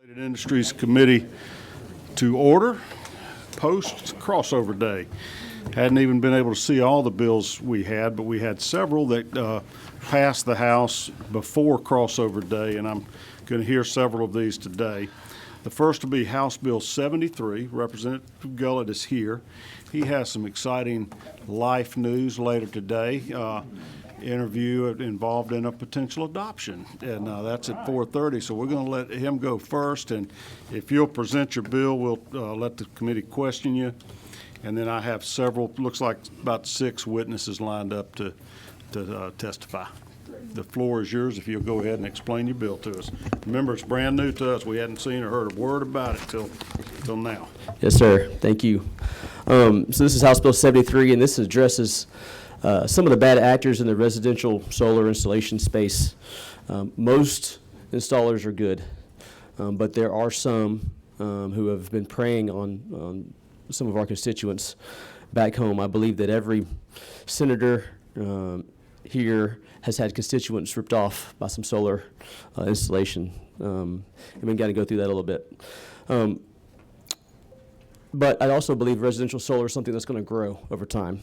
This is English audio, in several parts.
Industries Committee to order post crossover day. Hadn't even been able to see all the bills we had, but we had several that passed the House before crossover day, and I'm going to hear several of these today. The first will be House Bill 73. Representative Gullett is here. He has some exciting life news later today. Interview involved in a potential adoption, and that's at 4:30. So we're going to let him go first, and if you'll present your bill, we'll let the committee question you. And then I have several, looks like about 6 witnesses lined up to testify. The floor is yours if you'll go ahead and explain your bill to us. Remember, it's brand new to us. We hadn't seen or heard a word about it till now. Yes, sir. Thank you. So this is House Bill 73, and this addresses some of the bad actors in the residential solar installation space. Most installers are good, but there are some who have been preying on some of our constituents back home. I believe that every senator here has had constituents ripped off by some solar installation. And we got to go through that a little bit. But I also believe residential solar is something that's going to grow over time.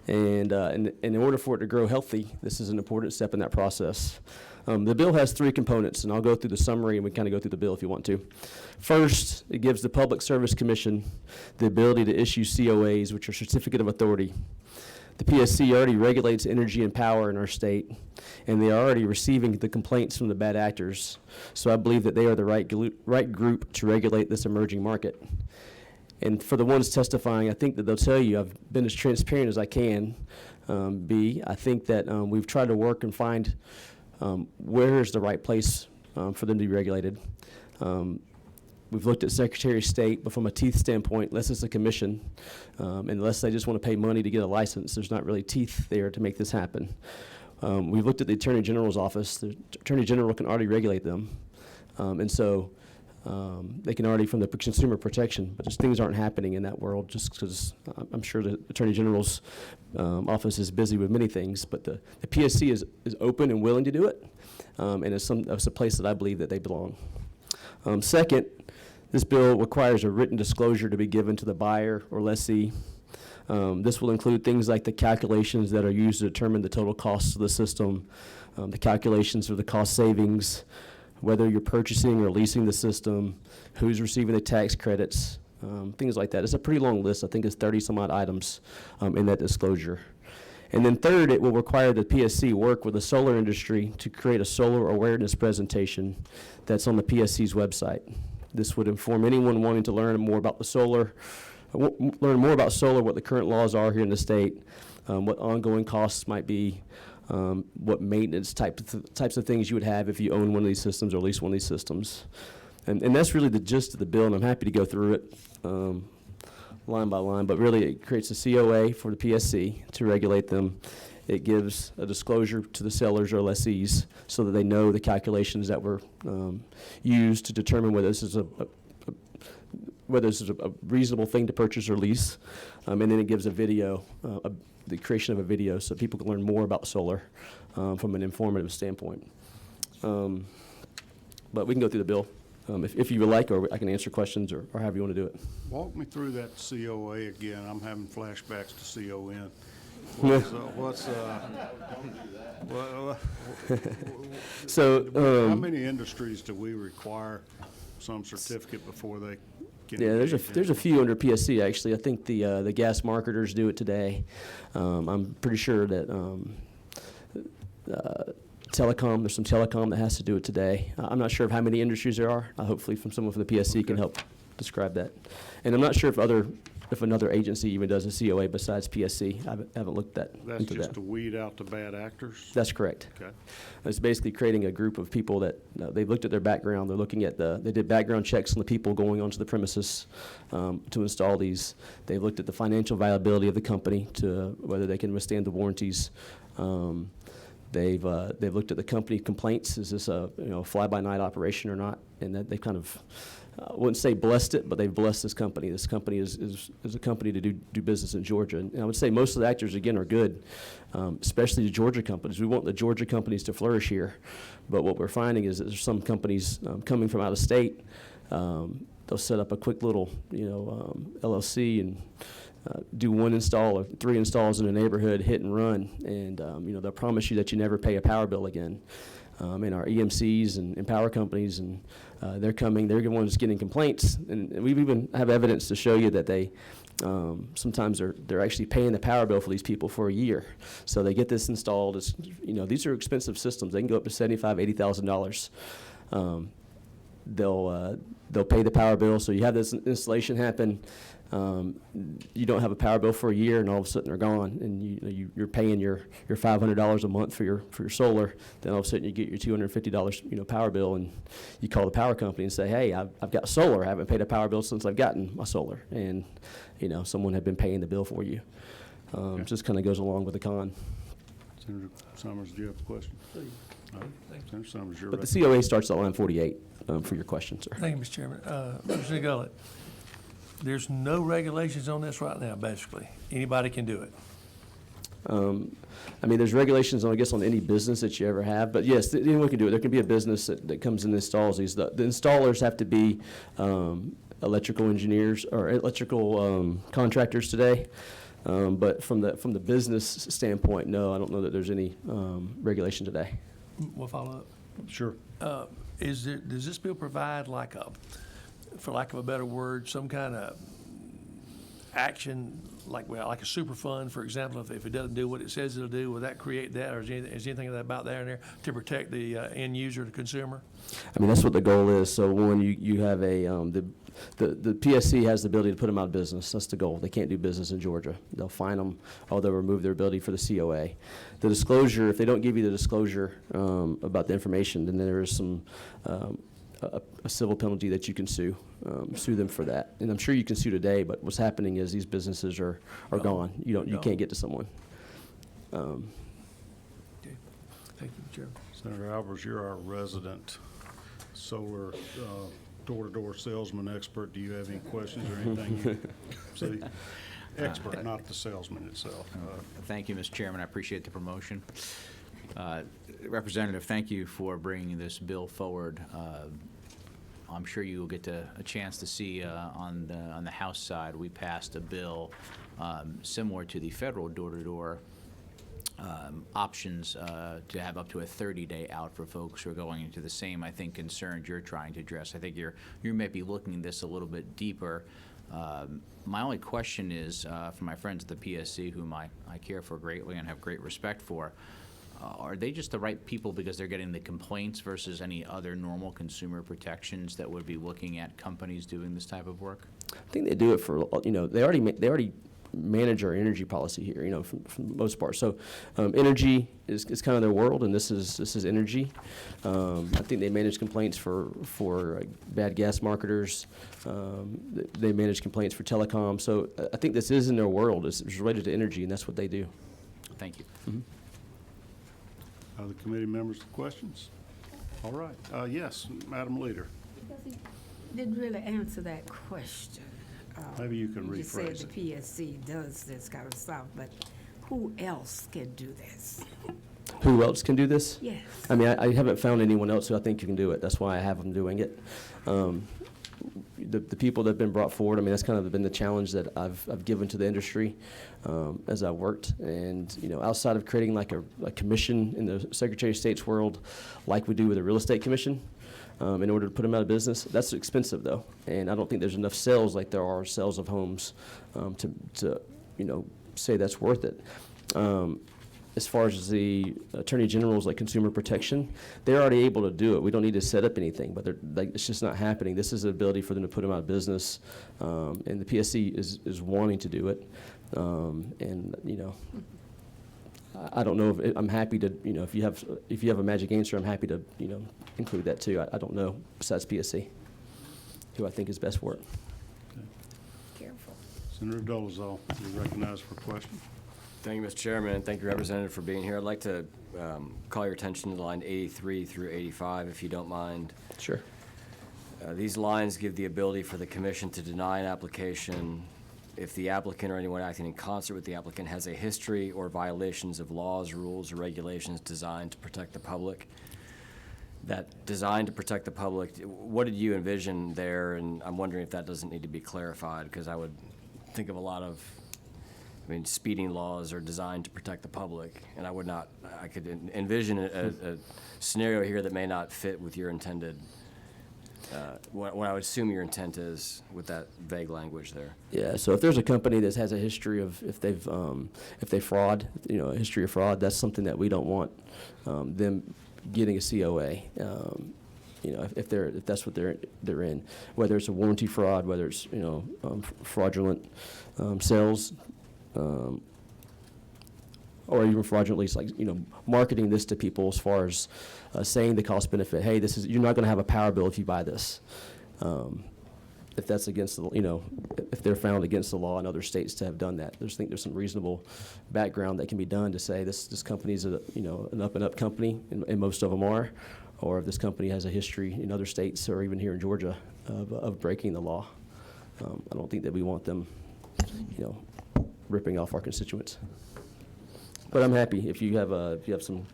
And in order for it to grow healthy, this is an important step in that process. The bill has 3 components, and I'll go through the summary and we kind of go through the bill if you want to. First, it gives the Public Service Commission the ability to issue COAs, which are Certificate of Authority. The PSC already regulates energy and power in our state, and they are already receiving the complaints from the bad actors. So I believe that they are the right group to regulate this emerging market. And for the ones testifying, I think that they'll tell you I've been as transparent as I can be. I think that we've tried to work and find where is the right place for them to be regulated. We've looked at Secretary of State, but from a teeth standpoint, unless it's a commission, unless they just want to pay money to get a license, there's not really teeth there to make this happen. We've looked at the Attorney General's office. The Attorney General can already regulate them. And so they can already from the consumer protection, but just things aren't happening in that world just because I'm sure the Attorney General's office is busy with many things, but the PSC is open and willing to do it, and it's a place that I believe that they belong. Second, this bill requires a written disclosure to be given to the buyer or lessee. This will include things like the calculations that are used to determine the total costs of the system, the calculations for the cost savings, whether you're purchasing or leasing the system, who's receiving the tax credits, things like that. It's a pretty long list. I think it's 30 some odd items in that disclosure. And then third, it will require the PSC work with the solar industry to create a solar awareness presentation that's on the PSC's website. This would inform anyone wanting to learn more about what the current laws are here in the state, what ongoing costs might be, what maintenance types of things you would have if you own one of these systems or lease one of these systems. And that's really the gist of the bill, and I'm happy to go through it line by line, but really it creates a COA for the PSC to regulate them. It gives a disclosure to the sellers or lessees so that they know the calculations that were used to determine whether this is a reasonable thing to purchase or lease. And then it gives a video, the creation of a video so people can learn more about solar from an informative standpoint. But we can go through the bill if you would like, or I can answer questions or however you want to do it. Walk me through that COA again. I'm having flashbacks to CON. So how many industries do we require some certificate before they can? Yeah, there's a few under PSC actually. I think the gas marketers do it today. I'm pretty sure that telecom, there's some telecom that has to do it today. I'm not sure of how many industries there are. Hopefully from someone from the PSC can help describe that. And I'm not sure if another agency even does a COA besides PSC. I haven't looked into that. That's just to weed out the bad actors? That's correct. Okay. It's basically creating a group of people that they've looked at their background. They're looking at they did background checks on the people going onto the premises to install these. They've looked at the financial viability of the company to whether they can withstand the warranties. They've looked at the company complaints. Is this a fly-by-night operation or not? And that they kind of I wouldn't say blessed it, but they've blessed this company. This company is a company to do business in Georgia. And I would say most of the actors, again, are good, especially the Georgia companies. We want the Georgia companies to flourish here. But what we're finding is that there's some companies coming from out of state they'll set up a quick little, LLC and do one install or 3 installs in a neighborhood, hit and run, and they'll promise you that you never pay a power bill again. And our EMCs and power companies, and they're the ones getting complaints, and we even have evidence to show you that they sometimes they're actually paying the power bill for these people for a year. So they get this installed. These are expensive systems. They can go up to $75,000, $80,000. They'll pay the power bill. So you have this installation happen. You don't have a power bill for a year, and all of a sudden they're gone, and you're paying your $500 a month for your solar. Then all of a sudden you get your $250 power bill, and you call the power company and say, hey, I've got solar. I haven't paid a power bill since I've gotten my solar, and someone had been paying the bill for you. Just kind of goes along with the con. Senator Summers, do you have a question? Please. All right. Senator Summers, you're But the COA starts at line 48 for your question, sir. Thank you, Mr. Chairman. Mr. Gullett, there's no regulations on this right now, basically. Anybody can do it. There's regulations, I guess, on any business that you ever have, but yes, anyone can do it. There can be a business that comes and installs these. The installers have to be electrical engineers or electrical contractors today. But from the business standpoint, no, I don't know that there's any regulation today. We'll follow up. Sure. Does this bill provide for lack of a better word, some kind of action, like a super fund, for example, if it doesn't do what it says it'll do, will that create that, or is anything about that in there to protect the end user, the consumer? That's what the goal is. So one, you have the PSC has the ability to put them out of business. That's the goal. They can't do business in Georgia. They'll fine them, or they'll remove their ability for the COA. The disclosure, if they don't give you the disclosure about the information, then there is some a civil penalty that you can sue them for that. And I'm sure you can sue today, but what's happening is these businesses are gone. You can't get to someone. Okay. Thank you, Chairman. Senator Albers, you're our resident solar door-to-door salesman expert. Do you have any questions or anything you see? Expert, not the salesman itself. Thank you, Mr. Chairman. I appreciate the promotion. Representative, thank you for bringing this bill forward. I'm sure you will get a chance to see on the House side, we passed a bill similar to the federal door-to-door options to have up to a 30-day out for folks who are going into the same, I think, concerns you're trying to address. I think you may be looking at this a little bit deeper. My only question is, for my friends at the PSC, whom I care for greatly and have great respect for, are they just the right people because they're getting the complaints versus any other normal consumer protections that would be looking at companies doing this type of work? I think they do it for, they already manage our energy policy here, for the most part. So energy is kind of their world, and this is energy. I think they manage complaints for bad gas marketers. They manage complaints for telecom. So I think this is in their world. It's related to energy, and that's what they do. Thank you. Mm-hmm. Other committee members, questions? All right. Yes, Madam Leader. Because he didn't really answer that question. Maybe you can You said rephrase the PSC does this kind of stuff, but who else can do this? Who else can do this? Yes. I haven't found anyone else who I think can do it. That's why I have them doing it. The people that have been brought forward, that's kind of been the challenge that I've given to the industry as I worked. And, outside of creating like a commission in the Secretary of State's world, like we do with the Real Estate Commission, in order to put them out of business, that's expensive though. And I don't think there's enough sales like there are sales of homes to say that's worth it. As far as the Attorney General's like consumer protection, they're already able to do it. We don't need to set up anything, but it's just not happening. This is the ability for them to put them out of business, and the PSC is wanting to do it. I don't know if I'm happy to, if you have a magic answer, I'm happy to, include that too. I don't know besides PSC, who I think is best for it. Careful. Senator Dolezal, you're recognized for a question. Thank you, Mr. Chairman. Thank you, Representative, for being here. I'd like to call your attention to line 83 through 85, if you don't mind. Sure. These lines give the ability for the commission to deny an application if the applicant or anyone acting in concert with the applicant has a history or violations of laws, rules, or regulations designed to protect the public. that designed to protect the public, what did you envision there? And I'm wondering if that doesn't need to be clarified, because I would think of a lot of, I mean, speeding laws are designed to protect the public, and I could envision a scenario here that may not fit with your intended, what I would assume your intent is with that vague language there. Yeah, so if there's a company that has a history of, if they fraud, a history of fraud, that's something that we don't want them getting a COA. If that's what they're in, whether it's a warranty fraud, whether it's fraudulent sales, or even fraudulently, marketing this to people as far as saying the cost benefit. Hey, you're not going to have a power bill if you buy this. If that's against the, if they're found against the law in other states to have done that, there's some reasonable background that can be done to say this company is an up and up company, and most of them are, or if this company has a history in other states or even here in Georgia of breaking the law. I don't think that we want them, ripping off our constituents. But I'm happy if you have some.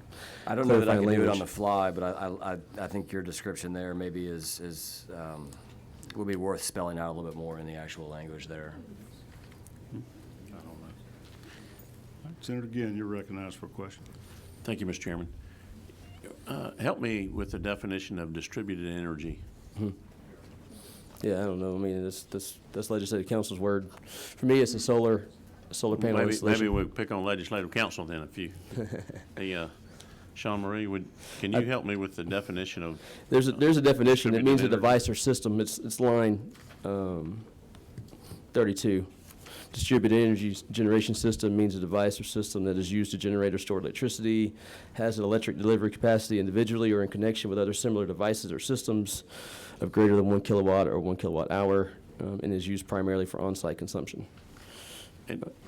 I don't know that I can clarifying do it on language. the fly, but I think your description there maybe would be worth spelling out a little bit more in the actual language there. I don't know. All right, Senator Ginn, you're recognized for a question. Thank you, Mr. Chairman. Help me with the definition of distributed energy. Yeah, I don't know. I mean, that's legislative council's word. For me, it's a solar panel Maybe installation. we pick on legislative council then if you, Sean Marie, can you help me with the definition of? There's a definition. It means a distributed energy. device or system. It's line 32. Distributed energy generation system means a device or system that is used to generate or store electricity, has an electric delivery capacity individually or in connection with other similar devices or systems of greater than 1 kilowatt or 1 kilowatt hour, and is used primarily for on-site consumption.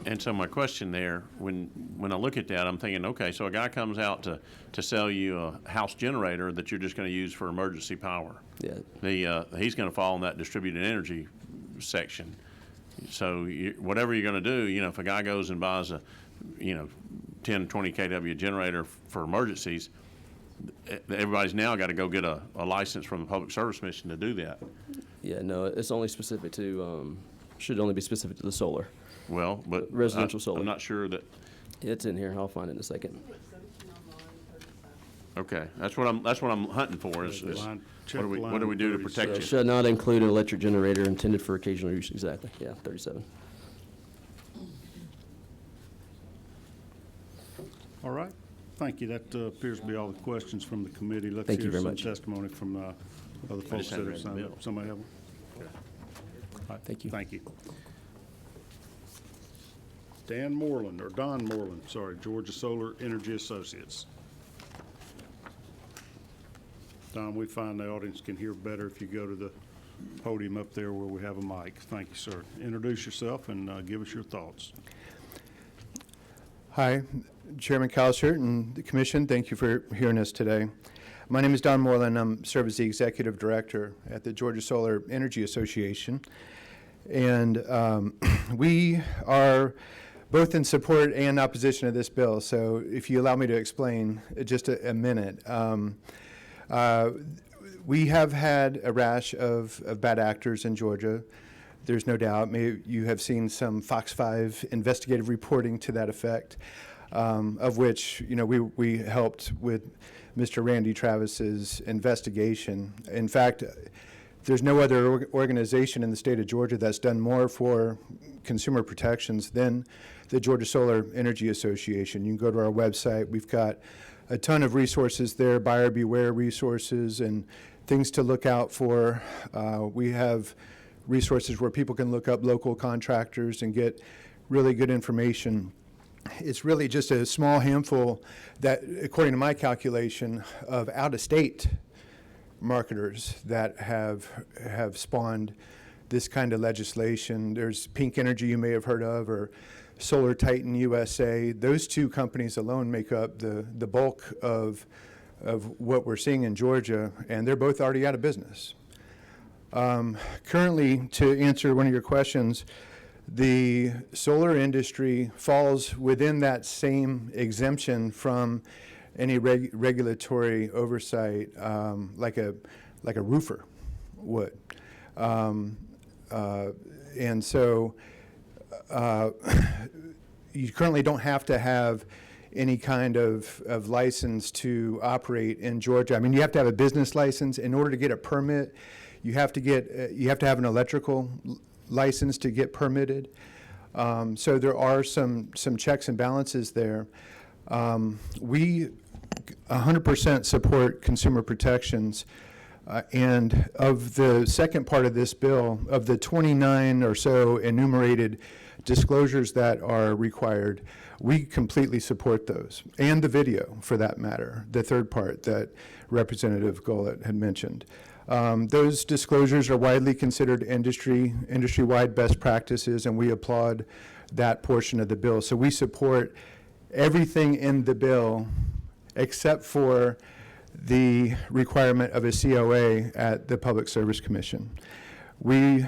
And so my question there, when I look at that, I'm thinking, okay, so a guy comes out to sell you a house generator that you're just going to use for emergency power. Yeah. He's going to fall in that distributed energy section. So whatever you're going to do, if a guy goes and buys a, 10, 20 kW generator for emergencies, everybody's now got to go get a license from the Public Service Commission to do that. Yeah, no, it's only specific to, should only be specific to the solar. Well, but Residential solar. I'm not sure that. It's in here. I'll find it in a second. Okay, that's what I'm hunting for. Is Check what do we do to protect you? Shall not include an electric generator intended for occasional use. Exactly. Yeah, 37. All right. Thank you. That appears to be all the questions from the committee. Let's Thank you hear very some much. testimony from other folks that hadn't have read the signed bill. up. Somebody have one? All right. Thank you. Thank you. Don Moreland, Georgia Solar Energy Associates. Don, we find the audience can hear better if you go to the podium up there where we have a mic. Thank you, sir. Introduce yourself and give us your thoughts. Hi, Chairman Calshert and the Commission. Thank you for hearing us today. My name is Don Moreland. I serve as the Executive Director at the Georgia Solar Energy Association. And we are both in support and opposition of this bill. So if you allow me to explain just a minute. We have had a rash of bad actors in Georgia. There's no doubt. Maybe you have seen some Fox 5 investigative reporting to that effect, of which we helped with Mr. Randy Travis's investigation. In fact, there's no other organization in the state of Georgia that's done more for consumer protections than the Georgia Solar Energy Association. You can go to our website. We've got a ton of resources there, buyer beware resources and things to look out for. We have resources where people can look up local contractors and get really good information. It's really just a small handful that, according to my calculation, of out-of-state marketers that have spawned this kind of legislation. There's Pink Energy you may have heard of, or Solar Titan USA. Those two companies alone make up the bulk of what we're seeing in Georgia, and they're both already out of business. Currently, to answer one of your questions, the solar industry falls within that same exemption from any regulatory oversight like a roofer would. And so you currently don't have to have any kind of license to operate in Georgia. I mean, you have to have a business license. In order to get a permit, you have to have an electrical license to get permitted. So there are some checks and balances there. We 100% support consumer protections. And of the second part of this bill, of the 29 or so enumerated disclosures that are required, we completely support those, and the video, for that matter, the third part that Representative Gullett had mentioned. Those disclosures are widely considered industry-wide best practices, and we applaud that portion of the bill. So we support everything in the bill except for the requirement of a COA at the Public Service Commission. We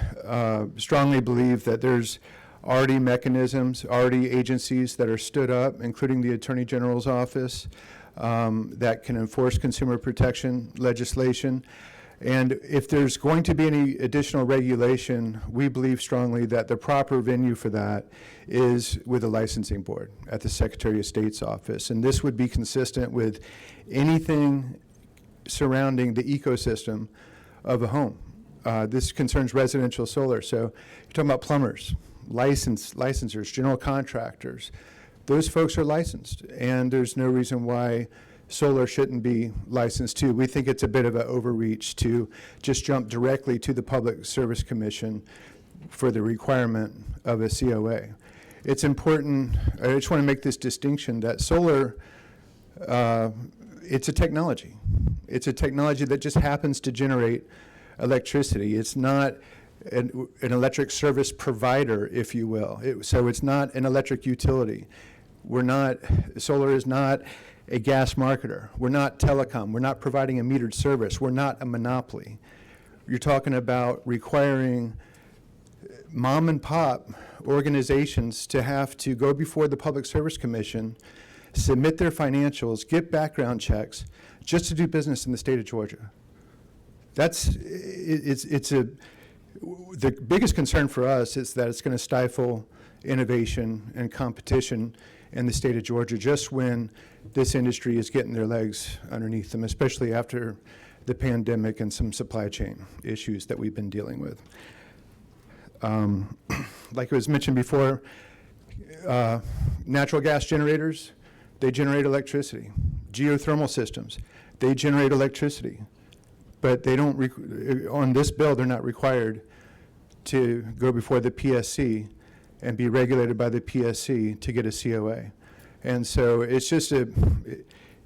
strongly believe that there's already mechanisms, already agencies that are stood up, including the Attorney General's office, that can enforce consumer protection legislation. And if there's going to be any additional regulation, we believe strongly that the proper venue for that is with the licensing board at the Secretary of State's office. And this would be consistent with anything surrounding the ecosystem of a home. This concerns residential solar. So you're talking about plumbers, licensors, general contractors. Those folks are licensed, and there's no reason why solar shouldn't be licensed too. We think it's a bit of an overreach to just jump directly to the Public Service Commission for the requirement of a COA. It's important, I just want to make this distinction that solar, it's a technology. It's a technology that just happens to generate electricity. It's not an electric service provider, if you will. So it's not an electric utility. Solar is not a gas marketer. We're not telecom. We're not providing a metered service. We're not a monopoly. You're talking about requiring mom and pop organizations to have to go before the Public Service Commission, submit their financials, get background checks, just to do business in the state of Georgia. The biggest concern for us is that it's going to stifle innovation and competition in the state of Georgia just when this industry is getting their legs underneath them, especially after the pandemic and some supply chain issues that we've been dealing with. Like it was mentioned before, natural gas generators, they generate electricity. Geothermal systems, they generate electricity. But they don't, on this bill, they're not required to go before the PSC and be regulated by the PSC to get a COA. And so it's just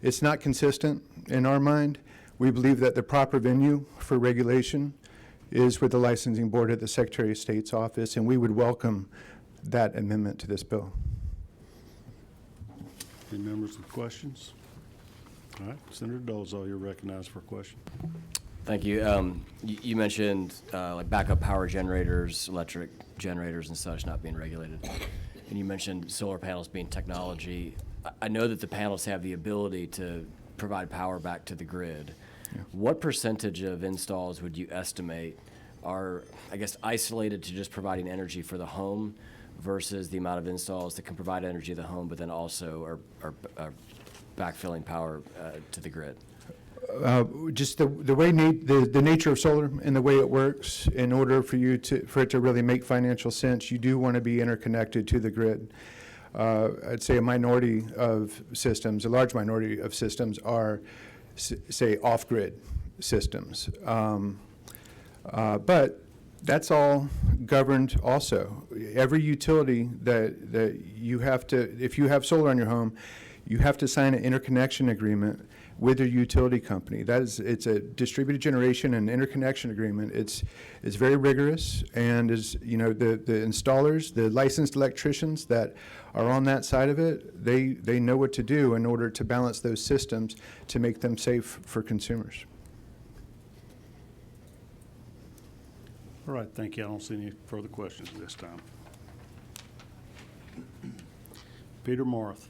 it's not consistent in our mind. We believe that the proper venue for regulation is with the licensing board at the Secretary of State's office, and we would welcome that amendment to this bill. Any members with questions? All right, Senator Dolezal, you're recognized for a question. Thank you. You mentioned like backup power generators, electric generators and such not being regulated. And you mentioned solar panels being technology. I know that the panels have the ability to provide power back to the grid. Yeah. What percentage of installs would you estimate are, I guess, isolated to just providing energy for the home versus the amount of installs that can provide energy to the home but then also are backfilling power to the grid? Just the way the nature of solar and the way it works, in order for it to really make financial sense, you do want to be interconnected to the grid. I'd say a minority of systems, a large minority of systems are, say, off-grid systems. But that's all governed also. Every utility that you have to, if you have solar on your home, you have to sign an interconnection agreement with your utility company. It's a distributed generation and interconnection agreement. It's very rigorous, and the installers, the licensed electricians that are on that side of it, they know what to do in order to balance those systems to make them safe for consumers. All right, thank you. I don't see any further questions at this time. Peter Marth.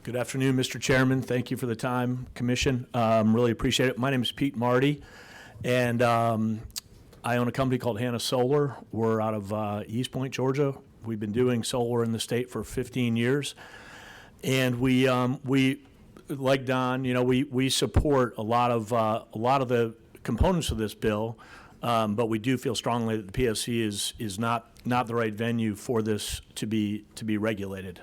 Good afternoon, Mr. Chairman. Thank you for the time, Commission. Really appreciate it. My name is Pete Marty, and I own a company called Hannah Solar. We're out of East Point, Georgia. We've been doing solar in the state for 15 years, and we like Don, we support a lot of the components of this bill, but we do feel strongly that the PSC is not the right venue for this to be regulated.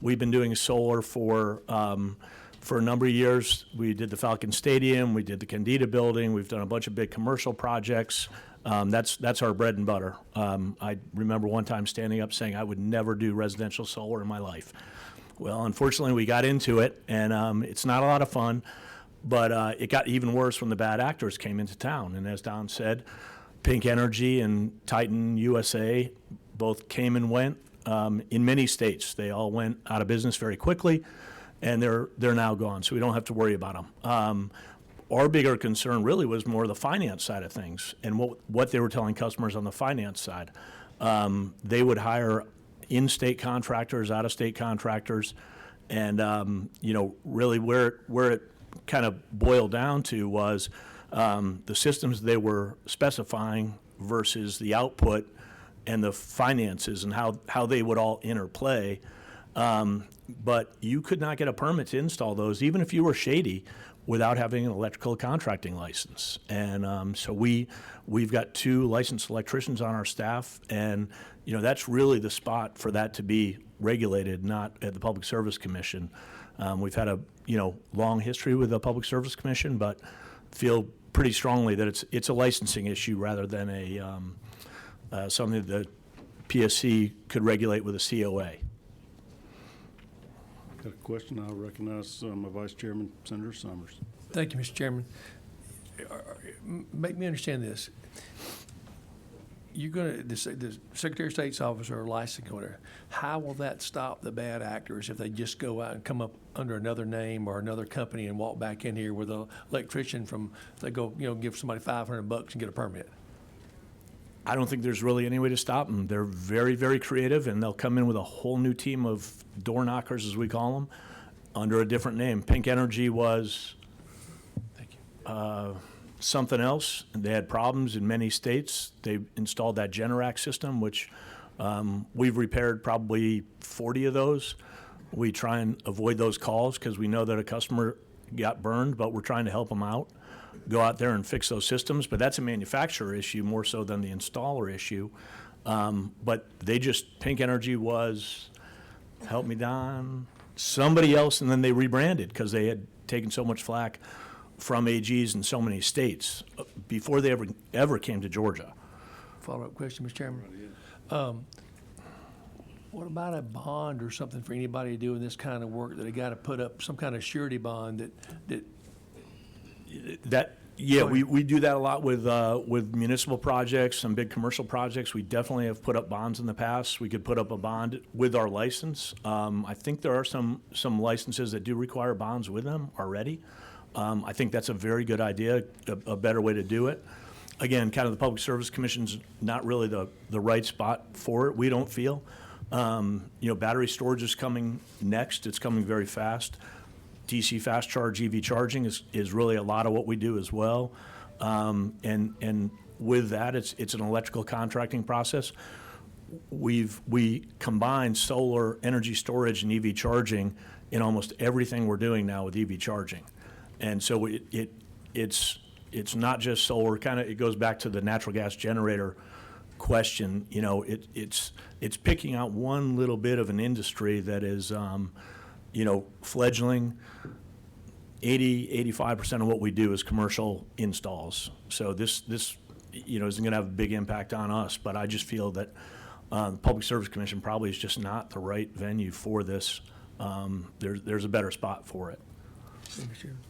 We've been doing solar for a number of years. We did the Falcon Stadium, we did the Candida building, we've done a bunch of big commercial projects. That's our bread and butter. I remember one time standing up saying I would never do residential solar in my life. Well, unfortunately, we got into it, and it's not a lot of fun, but it got even worse when the bad actors came into town. And as Don said, Pink Energy and Titan USA both came and went in many states. They all went out of business very quickly, and they're now gone, so we don't have to worry about them. Our bigger concern really was more the finance side of things, and what they were telling customers on the finance side. They would hire in-state contractors, out-of-state contractors, and really where it kind of boiled down to was the systems they were specifying versus the output and the finances and how they would all interplay. But you could not get a permit to install those, even if you were shady, without having an electrical contracting license. And so we've got 2 licensed electricians on our staff, and that's really the spot for that to be regulated, not at the Public Service Commission. We've had a long history with the Public Service Commission, but feel pretty strongly that it's a licensing issue rather than something that the PSC could regulate with a COA. Got a question? I'll recognize my Vice Chairman, Senator Summers. Thank you, Mr. Chairman. Make me understand this. You're going to, the Secretary of State's office or licensing order, how will that stop the bad actors if they just go out and come up under another name or another company and walk back in here with an electrician they go, give somebody $500 and get a permit? I don't think there's really any way to stop them. They're very, very creative, and they'll come in with a whole new team of door knockers, as we call them, under a different name. Pink Energy was something else. They had problems in many states. They installed that Generac system, which we've repaired probably 40 of those. We try and avoid those calls because we know that a customer got burned, but we're trying to help them out. Go out there and fix those systems, but that's a manufacturer issue more so than the installer issue. But Pink Energy was, help me Don, somebody else, and then they rebranded because they had taken so much flack from AGs in so many states before they ever came to Georgia. Follow-up question, Mr. Chairman. What about a bond or something for anybody doing this kind of work that they got to put up some kind of surety bond We do that a lot with municipal projects, some big commercial projects. We definitely have put up bonds in the past. We could put up a bond with our license. I think there are some licenses that do require bonds with them already. I think that's a very good idea, a better way to do it. Again, kind of the Public Service Commission's not really the right spot for it, we don't feel. Battery storage is coming next. It's coming very fast. DC fast charge EV charging is really a lot of what we do as well. And with that, it's an electrical contracting process. We combine solar energy storage and EV charging in almost everything we're doing now with EV charging. And so it's not just solar. It goes back to the natural gas generator question. It's picking out one little bit of an industry that is fledgling. 85% of what we do is commercial installs. So this isn't going to have a big impact on us, but I just feel that the Public Service Commission probably is just not the right venue for this. There's a better spot for it. Thank you, Chairman.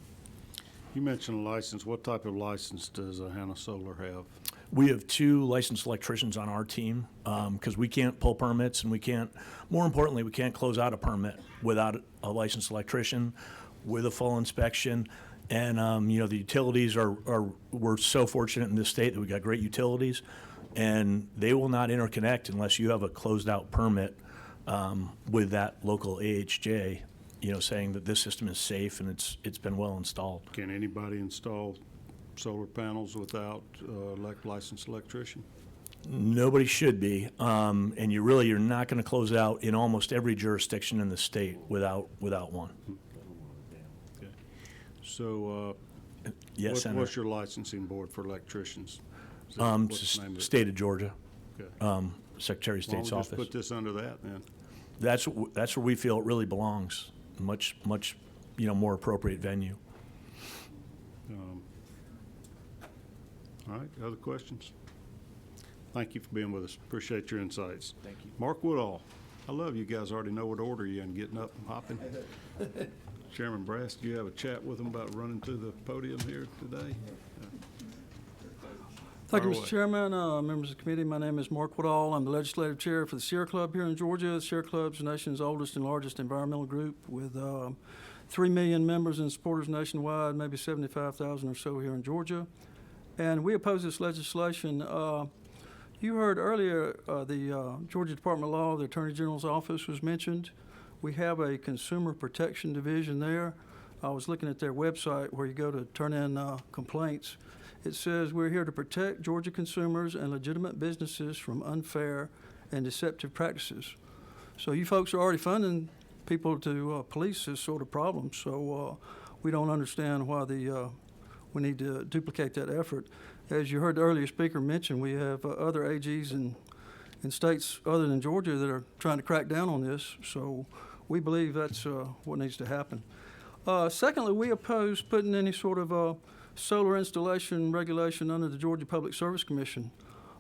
You mentioned a license. What type of license does Hannah Solar have? We have 2 licensed electricians on our team because we can't pull permits, and more importantly, we can't close out a permit without a licensed electrician with a full inspection. And, the utilities we're so fortunate in this state that we got great utilities, and they will not interconnect unless you have a closed out permit with that local AHJ. saying that this system is safe and it's been well installed. Can anybody install solar panels without licensed electrician? Nobody should be, and you're not going to close out in almost every jurisdiction in the state without one. Okay. So, Yes, Senator. what's your licensing board for electricians? Is that- what's the name of it? State of Georgia, Okay. Secretary of Why don't State's we just office. put this under that then? That's where we feel it really belongs. Much more appropriate venue. All right, other questions? Thank you for being with us. Appreciate your insights. Thank you. Mark Woodall, I love you guys already know what order you're in, getting up and hopping. Chairman Brass, do you have a chat with them about running to the podium here today? Thank you, Fire Mr. away. Chairman, members of the committee. My name is Mark Woodall. I'm the legislative chair for the Sierra Club here in Georgia. The Sierra Club is the nation's oldest and largest environmental group with 3 million members and supporters nationwide, maybe 75,000 or so here in Georgia. And we oppose this legislation. You heard earlier the Georgia Department of Law, the Attorney General's office was mentioned. We have a consumer protection division there. I was looking at their website where you go to turn in complaints. It says we're here to protect Georgia consumers and legitimate businesses from unfair and deceptive practices. So you folks are already funding people to police this sort of problem. So we don't understand why we need to duplicate that effort. As you heard the earlier speaker mention, we have other AGs in states other than Georgia that are trying to crack down on this. So we believe that's what needs to happen. Secondly, we oppose putting any sort of solar installation regulation under the Georgia Public Service Commission.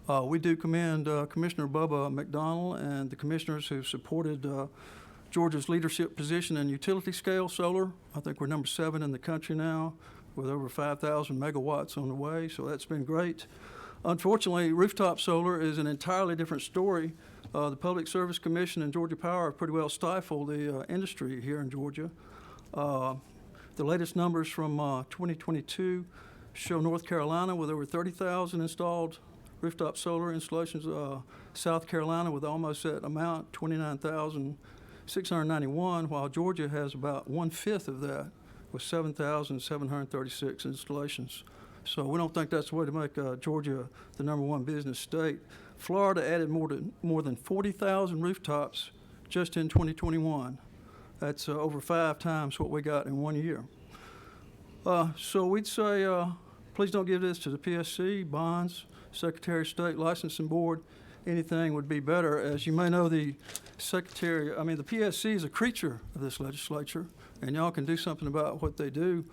We do commend Commissioner Bubba McDonnell and the commissioners who supported Georgia's leadership position in utility scale solar. I think we're number 7 in the country now with over 5,000 megawatts on the way, so that's been great. Unfortunately, rooftop solar is an entirely different story. The Public Service Commission and Georgia Power have pretty well stifled the industry here in Georgia. The latest numbers from 2022 show North Carolina with over 30,000 installed rooftop solar installations, South Carolina with almost that amount, 29,691, while Georgia has about 1/5 of that with 7,736 installations. So we don't think that's the way to make Georgia the #1 business state. Florida added more than 40,000 rooftops just in 2021. That's over 5 times what we got in 1 year. So we'd say, please don't give this to the PSC, bonds, Secretary of State, Licensing Board. Anything would be better. As you may know, the PSC is a creature of this legislature, and y'all can do something about what they do.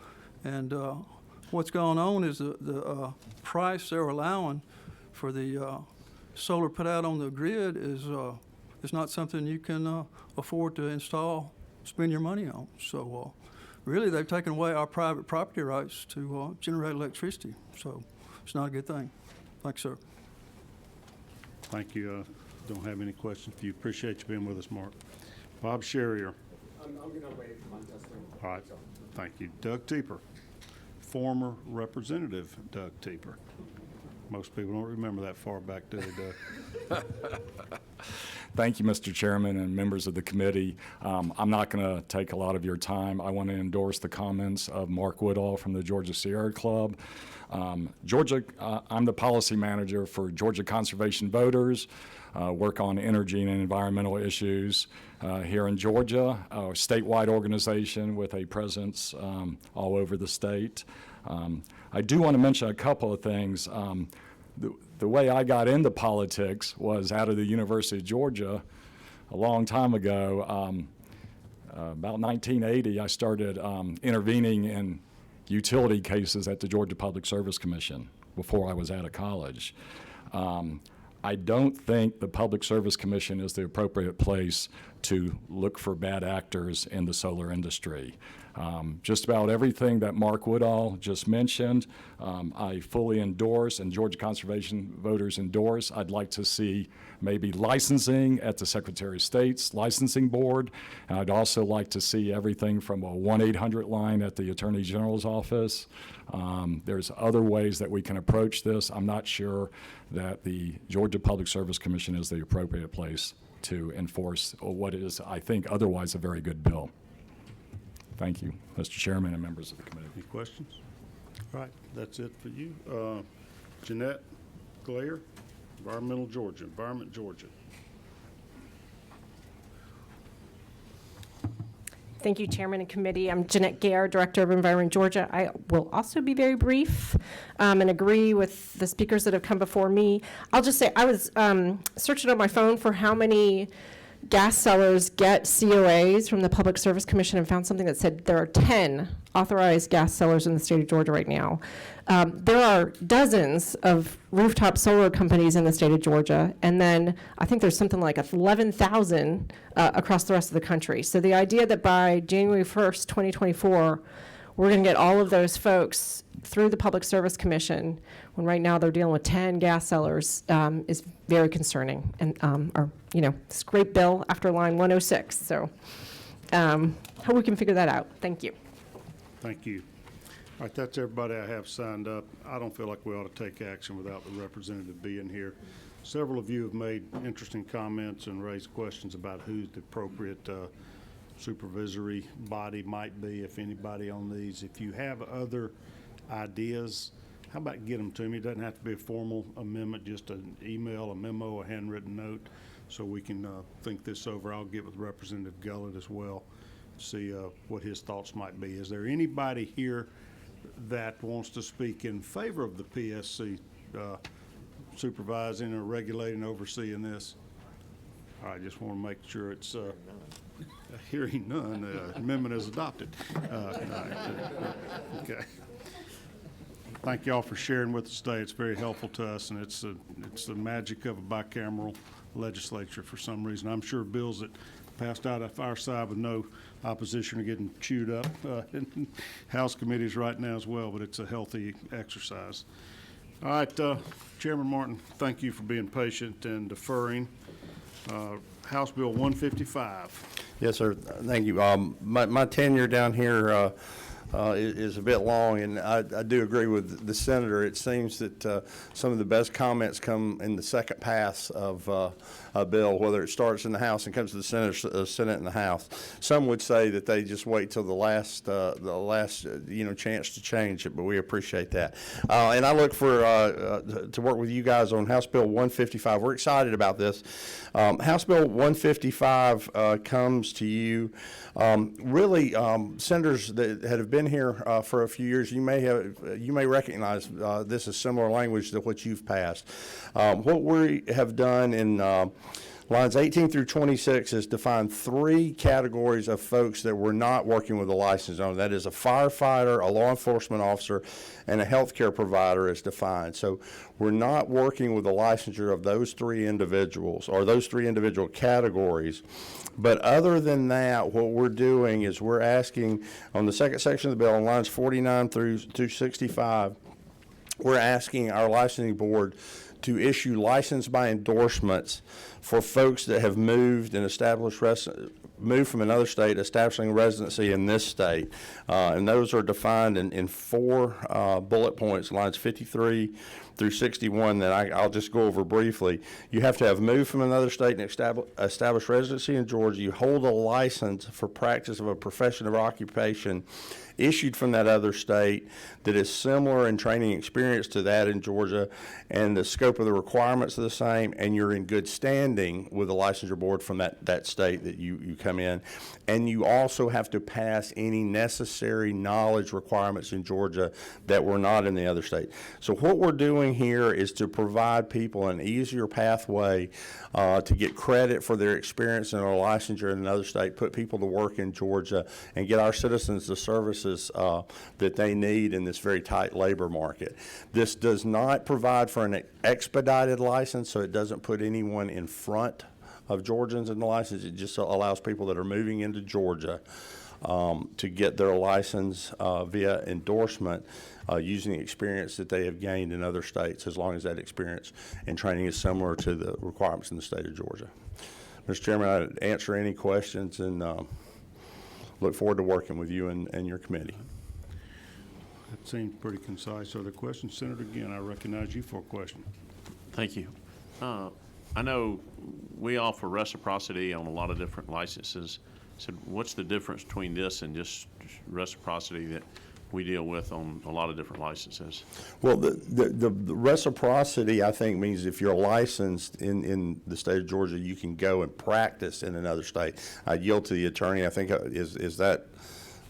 And what's going on is the price they're allowing for the solar put out on the grid is not something you can afford to install, spend your money on. So really, they've taken away our private property rights to generate electricity. So it's not a good thing. Thanks, sir. Thank you. Don't have any questions for you. Appreciate you being with us, Mark. Bob Sherrier. I'm going to wait for my testimony. All right. Thank you. Doug Teeper, former Representative Doug Teeper. Most people don't remember that far back, do they, Doug? Thank you, Mr. Chairman and members of the committee. I'm not going to take a lot of your time. I want to endorse the comments of Mark Woodall from the Georgia Sierra Club. Georgia, I'm the policy manager for Georgia Conservation Voters, work on energy and environmental issues here in Georgia, a statewide organization with a presence all over the state. I do want to mention a couple of things. The way I got into politics was out of the University of Georgia a long time ago. About 1980, I started intervening in utility cases at the Georgia Public Service Commission before I was out of college. I don't think the Public Service Commission is the appropriate place to look for bad actors in the solar industry. Just about everything that Mark Woodall just mentioned, I fully endorse, and Georgia Conservation Voters endorse. I'd like to see maybe licensing at the Secretary of State's licensing board, and I'd also like to see everything from a 1-800 line at the Attorney General's office. There's other ways that we can approach this. I'm not sure that the Georgia Public Service Commission is the appropriate place to enforce what is, I think, otherwise a very good bill. Thank you, Mr. Chairman and members of the committee. Any questions? All right, that's it for you. Jeanette Glayer, Environment Georgia. Thank you, Chairman and Committee. I'm Jeanette Gare, Director of Environment Georgia. I will also be very brief and agree with the speakers that have come before me. I'll just say I was searching on my phone for how many gas sellers get COAs from the Public Service Commission and found something that said there are 10 authorized gas sellers in the state of Georgia right now. There are dozens of rooftop solar companies in the state of Georgia, and then I think there's something like 11,000 across the rest of the country. So the idea that by January 1st, 2024, we're going to get all of those folks through the Public Service Commission, when right now they're dealing with 10 gas sellers, is very concerning. And, it's a great bill after line 106. So hope we can figure that out. Thank you. Thank you. All right, that's everybody I have signed up. I don't feel like we ought to take action without the representative being here. Several of you have made interesting comments and raised questions about who the appropriate supervisory body might be, if anybody on these. If you have other ideas, how about get them to me? It doesn't have to be a formal amendment, just an email, a memo, a handwritten note, so we can think this over. I'll get with Representative Gullett as well, see what his thoughts might be. Is there anybody here that wants to speak in favor of the PSC supervising or regulating, overseeing this? I just want to make sure it's hearing none. Amendment is adopted. Okay. Thank you all for sharing with us today. It's very helpful to us, and it's the magic of a bicameral legislature for some reason. I'm sure bills that passed out of our side with no opposition are getting chewed up in House committees right now as well, but it's a healthy exercise. All right, Chairman Martin, thank you for being patient and deferring. House Bill 155. Yes, sir. Thank you. My tenure down here is a bit long, and I do agree with the senator. It seems that some of the best comments come in the second pass of a bill, whether it starts in the House and comes to the Senate and the House. Some would say that they just wait till the last chance to change it, but we appreciate that. And I look for to work with you guys on House Bill 155. We're excited about this. House Bill 155 comes to you. Senators that have been here for a few years, you may recognize this as similar language to what you've passed. What we have done in lines 18 through 26 is define 3 categories of folks that we're not working with a license on. That is a firefighter, a law enforcement officer, and a healthcare provider is defined. So we're not working with the licensure of those 3 individuals or those 3 individual categories. But other than that, what we're doing is we're asking on the second section of the bill, on lines 49 through 65, we're asking our licensing board to issue license by endorsements for folks that have moved and moved from another state, establishing residency in this state. And those are defined in 4 bullet points, lines 53 through 61, that I'll just go over briefly. You have to have moved from another state and established residency in Georgia. You hold a license for practice of a profession or occupation issued from that other state that is similar in training experience to that in Georgia, and the scope of the requirements are the same, and you're in good standing with the licensure board from that state that you come in. And you also have to pass any necessary knowledge requirements in Georgia that were not in the other state. So what we're doing here is to provide people an easier pathway to get credit for their experience in a licensure in another state, put people to work in Georgia, and get our citizens the services that they need in this very tight labor market. This does not provide for an expedited license, so it doesn't put anyone in front of Georgians in the license. It just allows people that are moving into Georgia to get their license via endorsement using the experience that they have gained in other states, as long as that experience and training is similar to the requirements in the state of Georgia. Mr. Chairman, I'd answer any questions and look forward to working with you and your committee. That seemed pretty concise. Are there questions? Senator, again, I recognize you for a question. Thank you. I know we offer reciprocity on a lot of different licenses. said, what's the difference between this and just reciprocity that we deal with on a lot of different licenses? Well, the reciprocity, I think, means if you're licensed in the state of Georgia, you can go and practice in another state. I yield to the attorney. I think, is that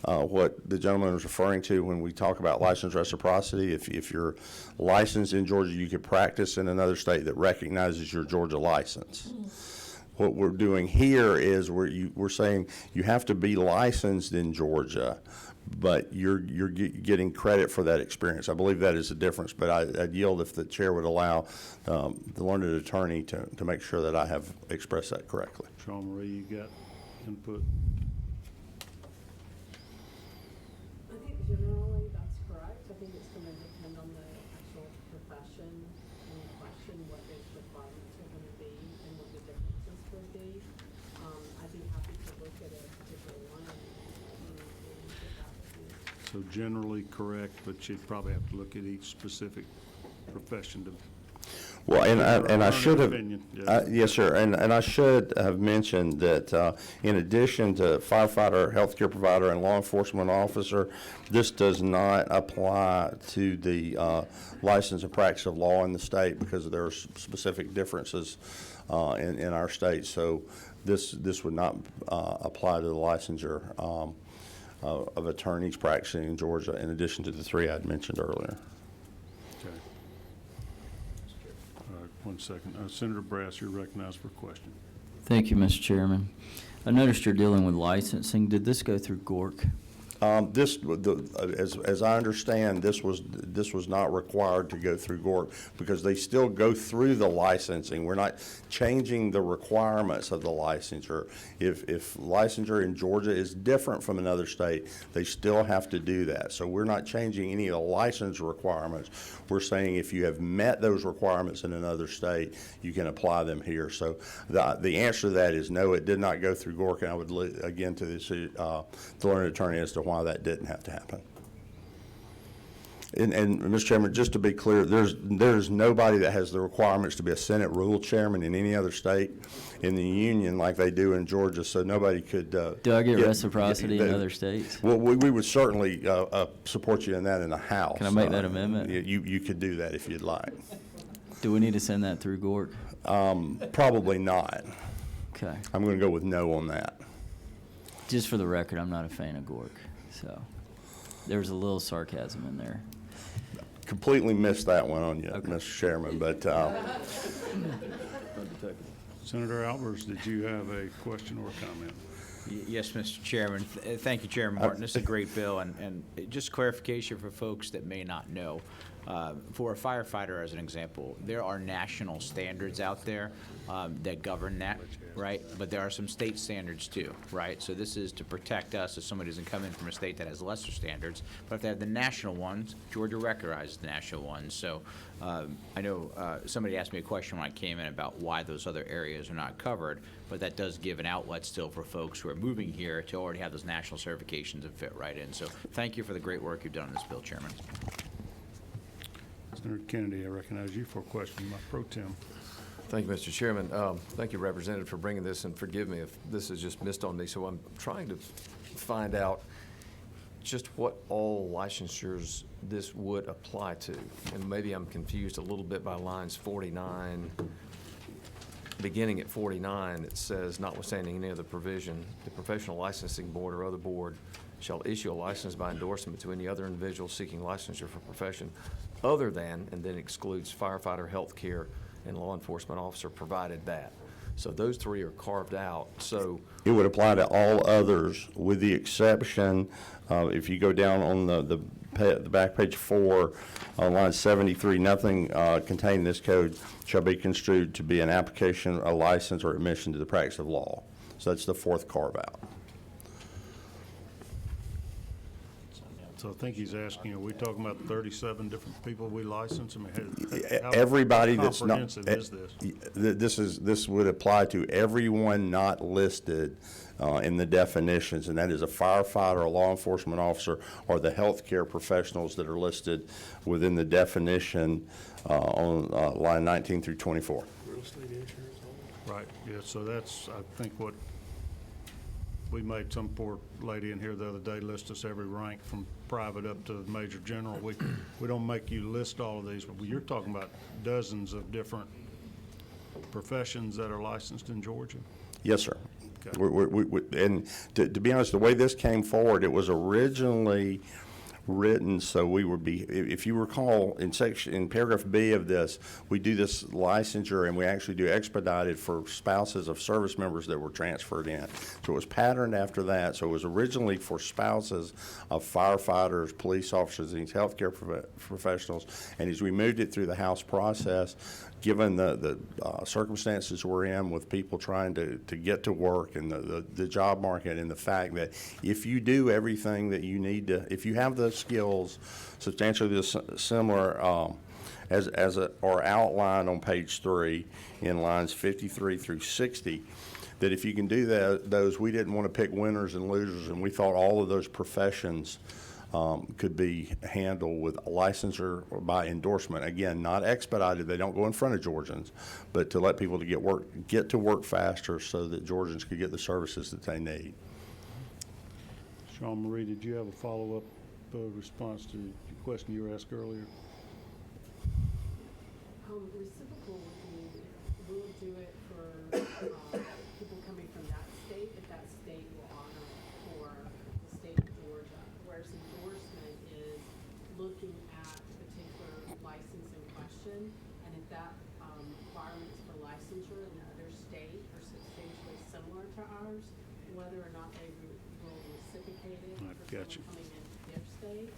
what the gentleman was referring to when we talk about license reciprocity? If you're licensed in Georgia, you can practice in another state that recognizes your Georgia license. What we're doing here is we're saying you have to be licensed in Georgia, but you're getting credit for that experience. I believe that is the difference, but I'd yield if the chair would allow the learned attorney to make sure that I have expressed that correctly. Sean Marie, you got input? I think generally that's correct. I think it's going to depend on the actual profession in question, what those requirements are going to be and what the differences would be. I'd be happy to look at a particular one and get back with you. So generally correct, but you'd probably have to look at each specific profession to. Well, and I Learned should have, opinion, yes. yes, sir, and I should have mentioned that in addition to firefighter, healthcare provider, and law enforcement officer, this does not apply to the license and practice of law in the state because there are specific differences in our state. So this would not apply to the licensure of attorneys practicing in Georgia, in addition to the three I'd mentioned earlier. Okay. All right, 1 second. Senator Brass, you're recognized for a question. Thank you, Mr. Chairman. I noticed you're dealing with licensing. Did this go through GORC? As I understand, this was not required to go through GORC because they still go through the licensing. We're not changing the requirements of the licensure. If licensure in Georgia is different from another state, they still have to do that. So we're not changing any of the license requirements. We're saying if you have met those requirements in another state, you can apply them here. So the answer to that is no, it did not go through GORC, and I would again to the learned attorney as to why that didn't have to happen. And Mr. Chairman, just to be clear, there's nobody that has the requirements to be a Senate rule chairman in any other state in the union like they do in Georgia, so nobody could. Do I get reciprocity in other states? Well, we would certainly support you in that in the House. Can I make that amendment? You could do that if you'd like. Do we need to send that through GORC? Probably not. Okay. I'm going to go with no on that. Just for the record, I'm not a fan of GORC, so there's a little sarcasm in there. Completely missed that one on you, okay, Mr. Chairman, but. Senator Albers, did you have a question or a comment? Yes, Mr. Chairman. Thank you, Chairman Martin. This is a great bill, and just clarification for folks that may not know. For a firefighter, as an example, there are national standards out there that govern that, right? But there are some state standards too, right? So this is to protect us if somebody doesn't come in from a state that has lesser standards. But if they have the national ones, Georgia recognizes the national ones. So I know somebody asked me a question when I came in about why those other areas are not covered, but that does give an outlet still for folks who are moving here to already have those national certifications and fit right in. So thank you for the great work you've done on this bill, Chairman. Senator Kennedy, I recognize you for a question. My pro tem. Thank you, Mr. Chairman. Thank you, Representative, for bringing this, and forgive me if this is just missed on me. So I'm trying to find out just what all licensures this would apply to. And maybe I'm confused a little bit by lines 49. Beginning at 49, it says, notwithstanding any other provision, the professional licensing board or other board shall issue a license by endorsement to any other individual seeking licensure for profession other than, and then excludes firefighter, healthcare, and law enforcement officer, provided that. So those three are carved out. So it would apply to all others, with the exception, if you go down on the back page 4, on line 73, nothing contained in this code shall be construed to be an application, a license, or admission to the practice of law. So that's the fourth carve out. So I think he's asking, are we talking about 37 different people we license? I mean, how everybody that's not, comprehensive is this? This would apply to everyone not listed in the definitions, and that is a firefighter, a law enforcement officer, or the healthcare professionals that are listed within the definition on line 19 through 24. Right, yeah, so that's, I think, what We made some poor lady in here the other day list us every rank from private up to major general. We don't make you list all of these, but you're talking about dozens of different professions that are licensed in Georgia? Yes, sir. Okay. And to be honest, the way this came forward, it was originally written so we would be, if you recall, in paragraph B of this, we do this licensure and we actually do expedited for spouses of service members that were transferred in. So it was patterned after that. So it was originally for spouses of firefighters, police officers, and these healthcare professionals. And as we moved it through the House process, given the circumstances we're in with people trying to get to work and the job market, and the fact that if you do everything that you need to, if you have the skills substantially similar are outlined on page 3 in lines 53 through 60, that if you can do those, we didn't want to pick winners and losers, and we thought all of those professions could be handled with licensure by endorsement. Again, not expedited. They don't go in front of Georgians, but to let people to get to work faster so that Georgians could get the services that they need. Sean Marie, did you have a follow-up response to the question you were asked earlier? Reciprocal would mean we'll do it for people coming from that state, if that state will honor it for the state of Georgia. Whereas endorsement is looking at the particular license in question, and if that requirements for licensure in the other state are substantially similar to ours, whether or not they will reciprocate it for Gotcha. someone coming into their state,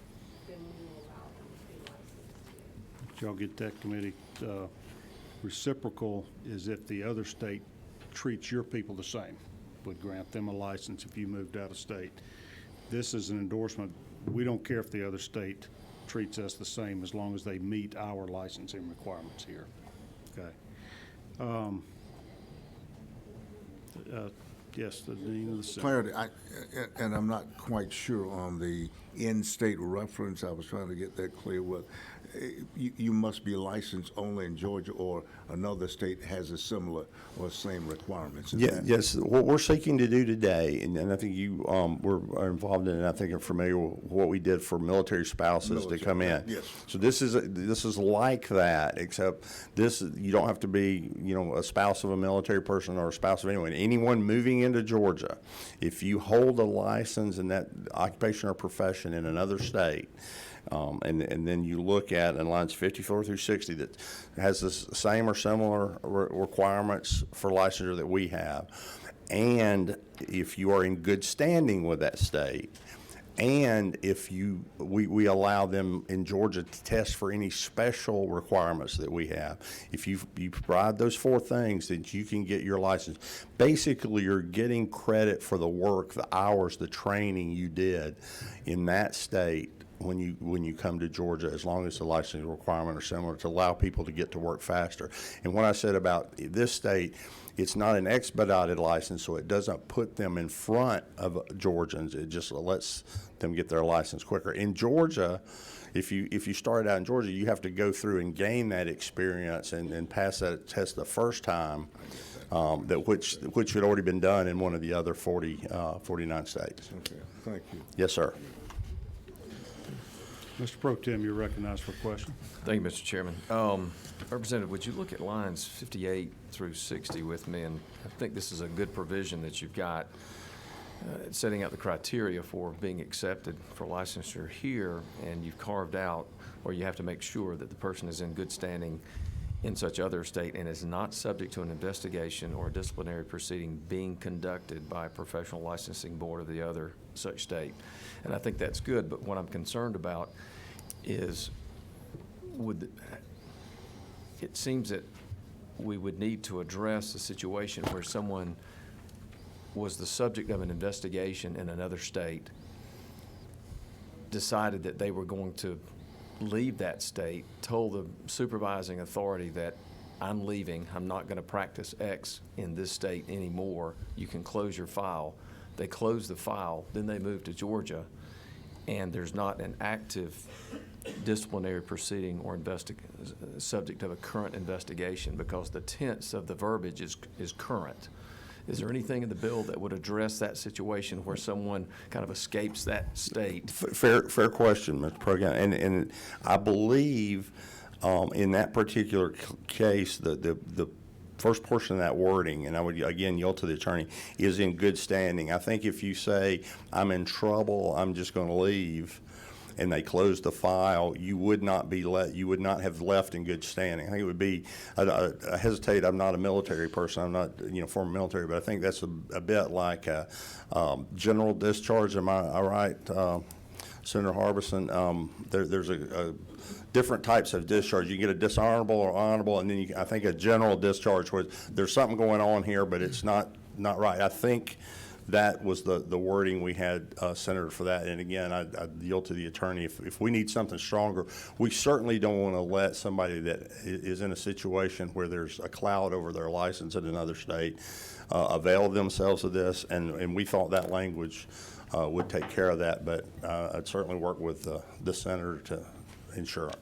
then we will allow them to be licensed. Did y'all get that, committee? Reciprocal is if the other state treats your people the same, would grant them a license if you moved out of state. This is an endorsement. We don't care if the other state treats us the same as long as they meet our licensing requirements here. Okay. Yes, the Dean of the Senate. Clarity, and I'm not quite sure on the in-state reference. I was trying to get that clear. What you must be licensed only in Georgia, or another state has a similar or same requirements. Yes, what we're seeking to do today, and I think you are involved in it, and I think are familiar with what we did for military spouses to come in. Yes. So this is like that, except you don't have to be, a spouse of a military person or a spouse of anyone. Anyone moving into Georgia, if you hold a license in that occupation or profession in another state, and then you look at in lines 54 through 60 that has the same or similar requirements for licensure that we have, and if you are in good standing with that state, and if we allow them in Georgia to test for any special requirements that we have. If you provide those 4 things, then you can get your license. Basically, you're getting credit for the work, the hours, the training you did in that state when you come to Georgia, as long as the licensing requirements are similar, to allow people to get to work faster. And what I said about this state, it's not an expedited license, so it doesn't put them in front of Georgians. It just lets them get their license quicker. In Georgia, if you started out in Georgia, you have to go through and gain that experience and pass that test the first time, which had already been done in one of the other 49 states. Okay, thank you. Yes, sir. Mr. Pro Tem, you're recognized for a question. Thank you, Mr. Chairman. Representative, would you look at lines 58 through 60 with me? And I think this is a good provision that you've got, setting out the criteria for being accepted for licensure here, and you've carved out where you have to make sure that the person is in good standing in such other state and is not subject to an investigation or disciplinary proceeding being conducted by a professional licensing board of the other such state. And I think that's good, but what I'm concerned about is it seems that we would need to address a situation where someone was the subject of an investigation in another state, decided that they were going to leave that state, told the supervising authority that I'm leaving, I'm not going to practice X in this state anymore, you can close your file. They close the file, then they move to Georgia, and there's not an active disciplinary proceeding or subject of a current investigation, because the tense of the verbiage is current. Is there anything in the bill that would address that situation where someone kind of escapes that state? Fair question, Mr. Progan. And I believe in that particular case, the first portion of that wording, and I would again yield to the attorney, is in good standing. I think if you say, I'm in trouble, I'm just going to leave, and they close the file, you would not have left in good standing. I think it would be, I hesitate, I'm not a military person, I'm not, former military, but I think that's a bit like a general discharge. Am I right, Senator Harbison? There's a different types of discharge. You get a dishonorable or honorable, and then I think a general discharge where there's something going on here, but it's not right. I think that was the wording we had, Senator, for that. And again, I yield to the attorney. If we need something stronger, we certainly don't want to let somebody that is in a situation where there's a cloud over their license in another state avail themselves of this. And we thought that language would take care of that. But I'd certainly work with the senator to ensure it.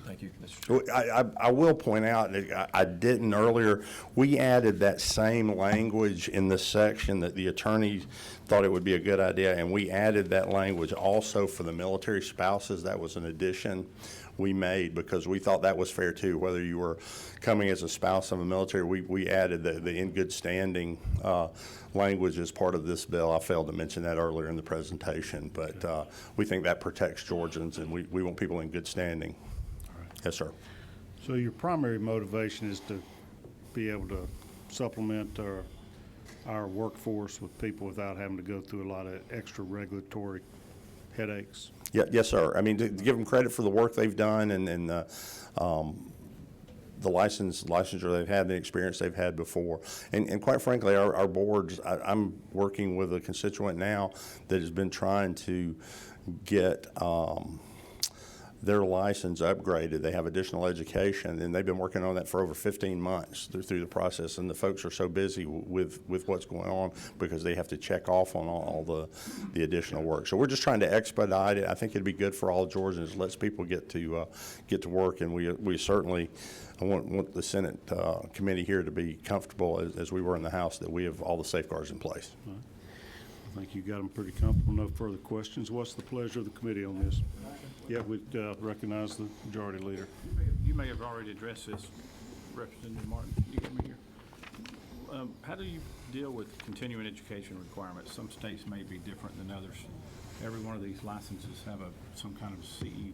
Thank you, Mr. Chairman. I will point out, I didn't earlier, we added that same language in this section that the attorney thought it would be a good idea, and we added that language also for the military spouses. That was an addition we made because we thought that was fair too. Whether you were coming as a spouse of a military, we added the in good standing language as part of this bill. I failed to mention that earlier in the presentation, but we think that protects Georgians, and we want people in good standing. Yes, sir. So your primary motivation is to be able to supplement our workforce with people without having to go through a lot of extra regulatory headaches? Yeah, yes, sir. I mean, to give them credit for the work they've done and the licensure they've had, the experience they've had before. And quite frankly, our boards, I'm working with a constituent now that has been trying to get their license upgraded. They have additional education, and they've been working on that for over 15 months through the process. And the folks are so busy with what's going on because they have to check off on all the additional work. So we're just trying to expedite it. I think it'd be good for all Georgians. It lets people get to work, and we certainly want the Senate committee here to be comfortable as we were in the House that we have all the safeguards in place. All right. I think you got them pretty comfortable. No further questions. What's the pleasure of the committee on this? Yeah, we recognize the majority leader. You may have already addressed this, Representative Martin. You get me here. How do you deal with continuing education requirements? Some states may be different than others. Every one of these licenses have some kind of CE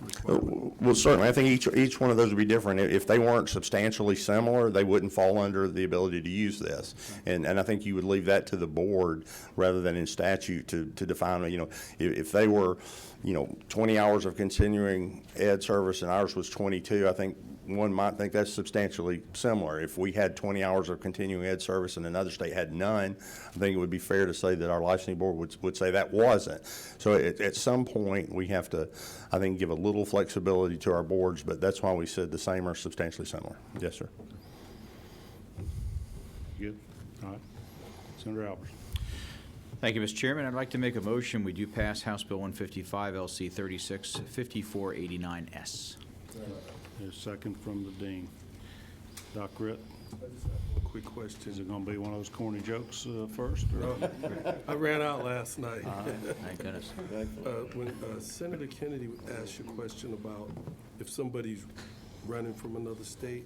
requirement. Well, certainly. I think each one of those would be different. If they weren't substantially similar, they wouldn't fall under the ability to use this. And I think you would leave that to the board rather than in statute to define, if they were, 20 hours of continuing ed service and ours was 22, I think one might think that's substantially similar. If we had 20 hours of continuing ed service and another state had none, I think it would be fair to say that our licensing board would say that wasn't. So at some point, we have to, I think, give a little flexibility to our boards, but that's why we said the same or substantially similar. Yes, sir. Good. All right. Senator Albers. Thank you, Mr. Chairman. I'd like to make a motion. We do pass House Bill 155, LC 365489S. There's a second from the dean. Doc Ritt. I just have a quick question. Is it going to be one of those corny jokes first? Or? I ran out last night. Thank goodness. When Senator Kennedy asked you a question about if somebody's running from another state,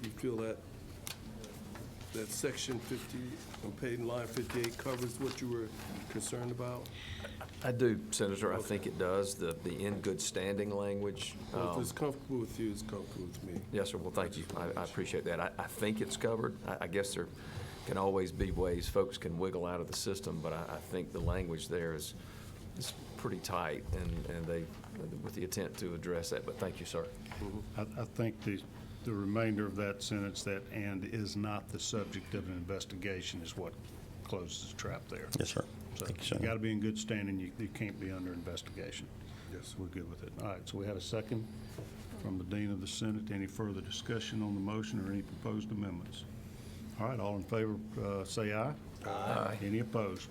you feel that Section 50 on page line 58 covers what you were concerned about? I do, Senator. I think it does. The in good standing language. Well, if it's comfortable with you, it's comfortable with me. Yes, sir. Well, thank you. I appreciate that. I think it's covered. I guess there can always be ways folks can wiggle out of the system, but I think the language there is pretty tight, and they with the intent to address that. But thank you, sir. I think the remainder of that sentence, that "and is not the subject of an investigation," is what closes the trap there. Yes, sir. So Thank you, Senator. you got to be in good standing. You can't be under investigation. Yes, we're good with it. All right. So we had a second from the Dean of the Senate. Any further discussion on the motion or any proposed amendments? All right. All in favor, say aye. Aye. Any opposed?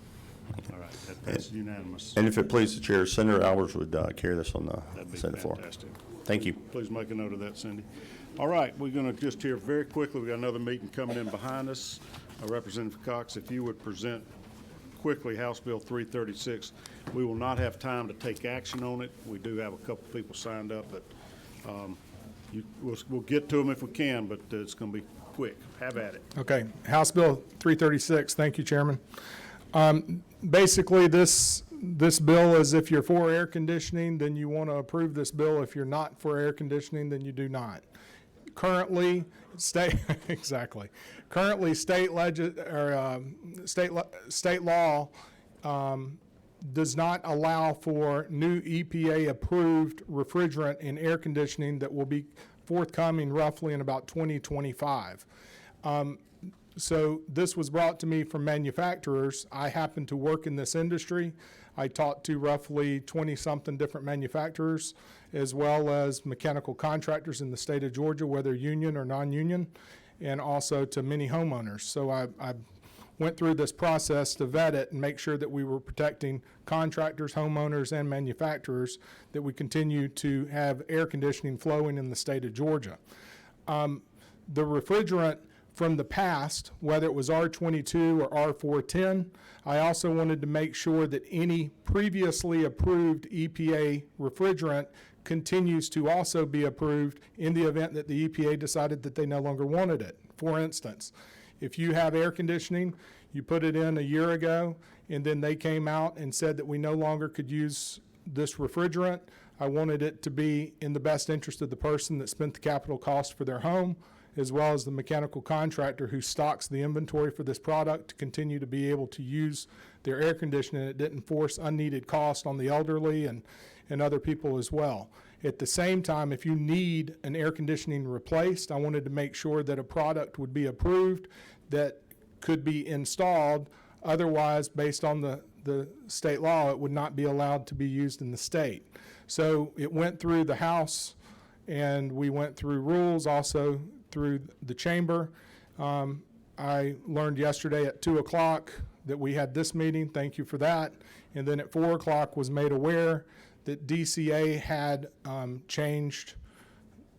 All right. That passes unanimous. And if it pleases the chair, Senator Albers would carry this on That'd the be Senate floor. fantastic. Thank you. Please make a note of that, Cindy. All right, we're going to just hear very quickly, we got another meeting coming in behind us. Representative Cox, if you would present quickly House Bill 336. We will not have time to take action on it. We do have a couple people signed up, but we'll get to them if we can, but it's going to be quick. Have at it. Okay, House Bill 336. Thank you, Chairman. Basically, this bill is if you're for air conditioning, then you want to approve this bill. If you're not for air conditioning, then you do not. Currently, state law does not allow for new EPA-approved refrigerant in air conditioning that will be forthcoming roughly in about 2025. So this was brought to me from manufacturers. I happen to work in this industry. I talked to roughly 20-something different manufacturers, as well as mechanical contractors in the state of Georgia, whether union or non-union, and also to many homeowners. So I went through this process to vet it and make sure that we were protecting contractors, homeowners, and manufacturers, that we continue to have air conditioning flowing in the state of Georgia. The refrigerant from the past, whether it was R22 or R410, I also wanted to make sure that any previously approved EPA refrigerant continues to also be approved in the event that the EPA decided that they no longer wanted it. For instance, if you have air conditioning, you put it in a year ago, and then they came out and said that we no longer could use this refrigerant, I wanted it to be in the best interest of the person that spent the capital cost for their home, as well as the mechanical contractor who stocks the inventory for this product to continue to be able to use their air conditioning. It didn't force unneeded cost on the elderly and other people as well. At the same time, if you need an air conditioning replaced, I wanted to make sure that a product would be approved that could be installed. Otherwise, based on the state law, it would not be allowed to be used in the state. So it went through the House, and we went through rules also through the chamber. I learned yesterday at 2 o'clock that we had this meeting. Thank you for that. And then at 4 o'clock was made aware that DCA had changed,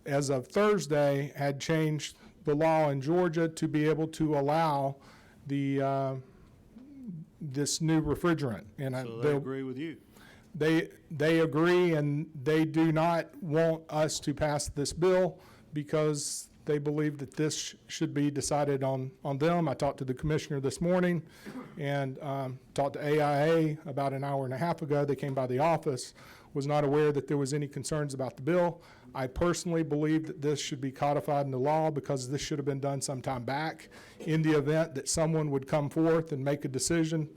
as of Thursday, had changed the law in Georgia to be able to allow the this new refrigerant. And So they agree with you? They agree, and they do not want us to pass this bill because they believe that this should be decided on them. I talked to the commissioner this morning and talked to AIA about an hour and a half ago. They came by the office, was not aware that there was any concerns about the bill. I personally believe that this should be codified into law because this should have been done some time back. In the event that someone would come forth and make a decision,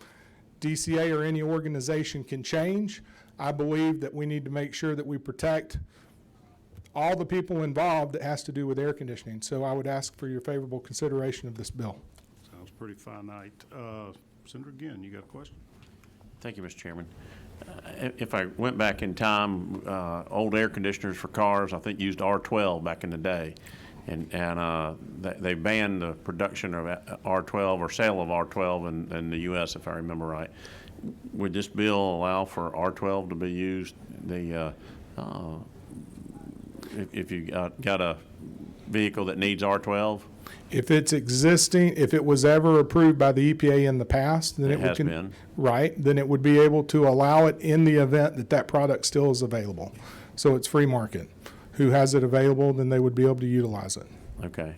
DCA or any organization can change. I believe that we need to make sure that we protect all the people involved that has to do with air conditioning. So I would ask for your favorable consideration of this bill. Sounds pretty finite. Senator Ginn, you got a question? Thank you, Mr. Chairman. If I went back in time, old air conditioners for cars, I think used R12 back in the day. And they banned the production of R12 or sale of R12 in the U.S., if I remember right. Would this bill allow for R12 to be used? If you got a vehicle that needs R12? If it's existing, if it was ever approved by the EPA in the past, then It has been. Right, then it would be able to allow it in the event that that product still is available. So it's free market. Who has it available, then they would be able to utilize it. Okay.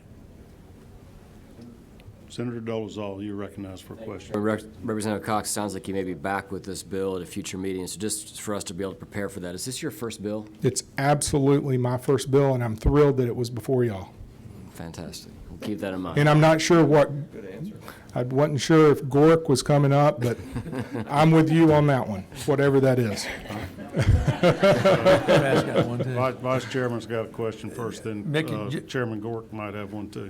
Senator Dolezal, you're recognized for a question. Representative Cox, sounds like you may be back with this bill at a future meeting, so just for us to be able to prepare for that, is this your first bill? It's absolutely my first bill, and I'm thrilled that it was before y'all. Fantastic. We'll keep that in mind. And I'm not sure what, Good answer. I wasn't sure if Gork was coming up, but I'm with you on that one, whatever that is. Vice Chairman's got a question first, then Mickey, Chairman Gork might have one too.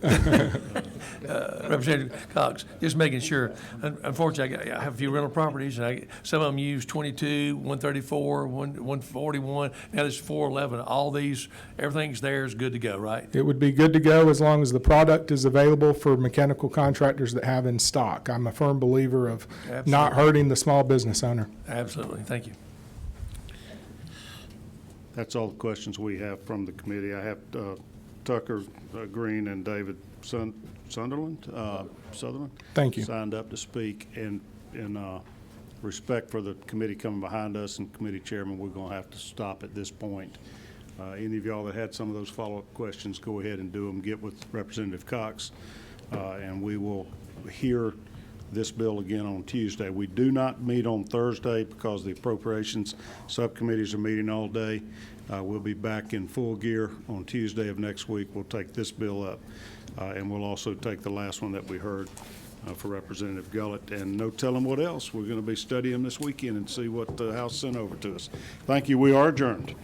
Representative Cox, just making sure. Unfortunately, I have a few rental properties, and some of them use 22, 134, 141. Now this is 411. All these, everything's there is good to go, right? It would be good to go as long as the product is available for mechanical contractors that have in stock. I'm a firm believer of not hurting the small business owner. Absolutely. Thank you. That's all the questions we have from the committee. I have Tucker Green and David Sutherland. Thank you. Signed up to speak, and in respect for the committee coming behind us and committee chairman, we're going to have to stop at this point. Any of y'all that had some of those follow-up questions, go ahead and do them. Get with Representative Cox, and we will hear this bill again on Tuesday. We do not meet on Thursday because the appropriations subcommittees are meeting all day. We'll be back in full gear on Tuesday of next week. We'll take this bill up, and we'll also take the last one that we heard for Representative Gullett, and no telling what else. We're going to be studying this weekend and see what the House sent over to us. Thank you. We are adjourned.